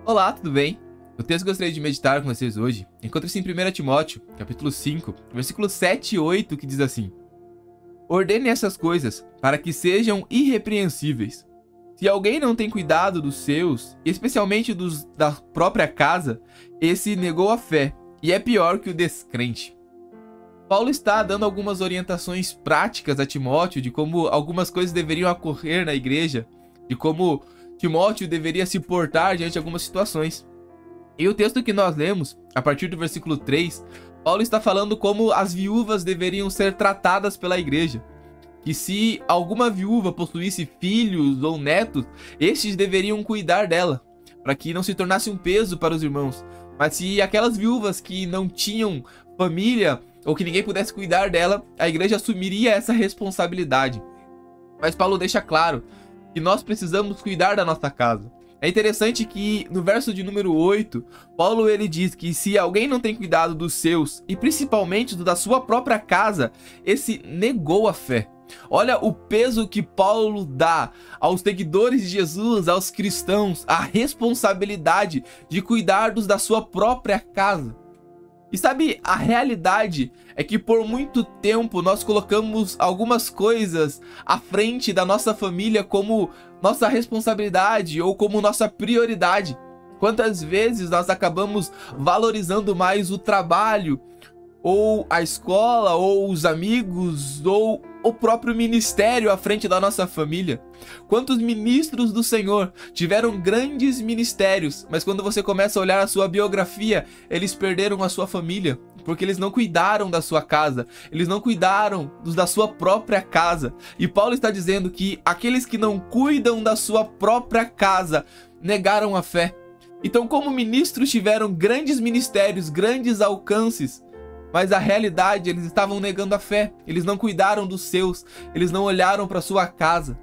Olá, tudo bem? O texto que eu gostaria de meditar com vocês hoje encontra-se em 1 Timóteo, capítulo 5, versículos 7 e 8, que diz assim: Ordene essas coisas para que sejam irrepreensíveis. Se alguém não tem cuidado dos seus, especialmente dos da própria casa, esse negou a fé e é pior que o descrente. Paulo está dando algumas orientações práticas a Timóteo de como algumas coisas deveriam ocorrer na igreja, de como Timóteo deveria se portar diante de algumas situações. E o texto que nós lemos, a partir do versículo 3, Paulo está falando como as viúvas deveriam ser tratadas pela igreja. Que se alguma viúva possuísse filhos ou netos, estes deveriam cuidar dela, para que não se tornasse um peso para os irmãos. Mas se aquelas viúvas que não tinham família, ou que ninguém pudesse cuidar dela, a igreja assumiria essa responsabilidade. Mas Paulo deixa claro que nós precisamos cuidar da nossa casa. É interessante que no verso de número 8, Paulo ele diz que se alguém não tem cuidado dos seus, e principalmente do da sua própria casa, esse negou a fé. Olha o peso que Paulo dá aos seguidores de Jesus, aos cristãos, a responsabilidade de cuidar dos da sua própria casa. E sabe, a realidade é que por muito tempo nós colocamos algumas coisas à frente da nossa família como nossa responsabilidade ou como nossa prioridade. Quantas vezes nós acabamos valorizando mais o trabalho, ou a escola, ou os amigos, ou o próprio ministério à frente da nossa família? Quantos ministros do Senhor tiveram grandes ministérios, mas quando você começa a olhar a sua biografia, eles perderam a sua família, porque eles não cuidaram da sua casa, eles não cuidaram da sua própria casa. E Paulo está dizendo que aqueles que não cuidam da sua própria casa negaram a fé. Então, como ministros tiveram grandes ministérios, grandes alcances, mas a realidade, eles estavam negando a fé, eles não cuidaram dos seus, eles não olharam para sua casa.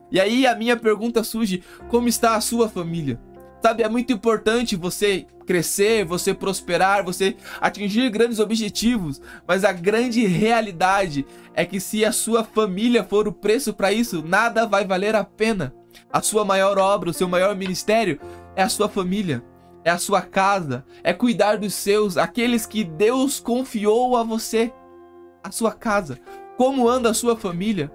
E aí a minha pergunta surge: como está a sua família? Sabe, é muito importante você crescer, você prosperar, você atingir grandes objetivos, mas a grande realidade é que se a sua família for o preço para isso, nada vai valer a pena. A sua maior obra, o seu maior ministério é a sua família. É a sua casa, é cuidar dos seus, aqueles que Deus confiou a você, a sua casa. Como anda a sua família?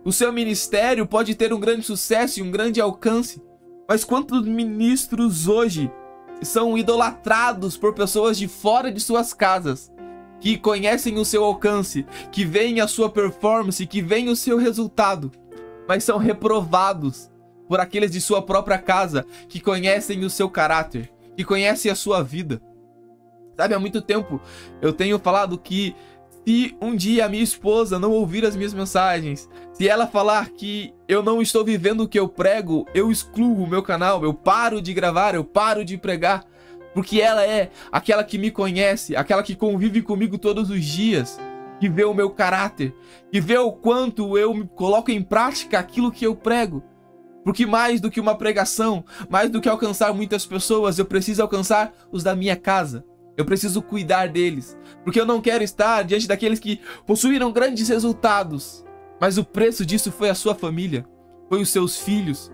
O seu ministério pode ter um grande sucesso e um grande alcance, mas quantos ministros hoje são idolatrados por pessoas de fora de suas casas, que conhecem o seu alcance, que veem a sua performance, que veem o seu resultado, mas são reprovados por aqueles de sua própria casa, que conhecem o seu caráter, que conhece a sua vida. Sabe, há muito tempo eu tenho falado que se um dia a minha esposa não ouvir as minhas mensagens, se ela falar que eu não estou vivendo o que eu prego, eu excluo o meu canal, eu paro de gravar, eu paro de pregar, porque ela é aquela que me conhece, aquela que convive comigo todos os dias, que vê o meu caráter, que vê o quanto eu coloco em prática aquilo que eu prego. Porque mais do que uma pregação, mais do que alcançar muitas pessoas, eu preciso alcançar os da minha casa. Eu preciso cuidar deles. Porque eu não quero estar diante daqueles que possuíram grandes resultados, mas o preço disso foi a sua família, foi os seus filhos.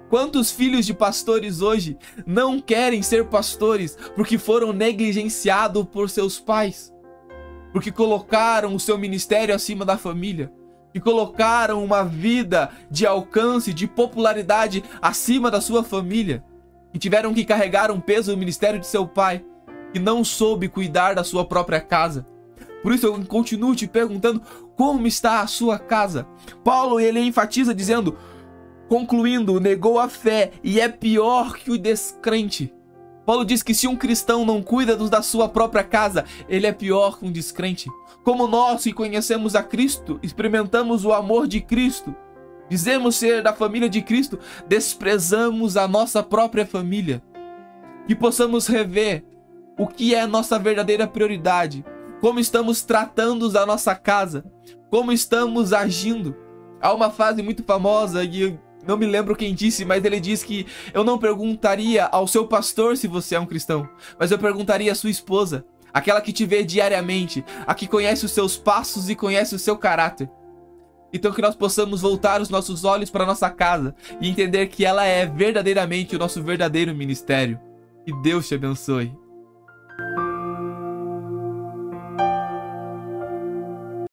Quantos filhos de pastores hoje não querem ser pastores porque foram negligenciados por seus pais? Porque colocaram o seu ministério acima da família? Que colocaram uma vida de alcance, de popularidade acima da sua família, e tiveram que carregar um peso no ministério de seu pai, que não soube cuidar da sua própria casa. Por isso eu continuo te perguntando: como está a sua casa? Paulo ele enfatiza dizendo, concluindo, negou a fé e é pior que o descrente. Paulo diz que se um cristão não cuida da sua própria casa, ele é pior que um descrente. Como nós que conhecemos a Cristo, experimentamos o amor de Cristo, dizemos ser da família de Cristo, desprezamos a nossa própria família. Que possamos rever o que é a nossa verdadeira prioridade, como estamos tratando da nossa casa, como estamos agindo. Há uma frase muito famosa e não me lembro quem disse, mas ele diz que eu não perguntaria ao seu pastor se você é um cristão, mas eu perguntaria à sua esposa, aquela que te vê diariamente, a que conhece os seus passos e conhece o seu caráter. Então que nós possamos voltar os nossos olhos para a nossa casa e entender que ela é verdadeiramente o nosso verdadeiro ministério. Que Deus te abençoe.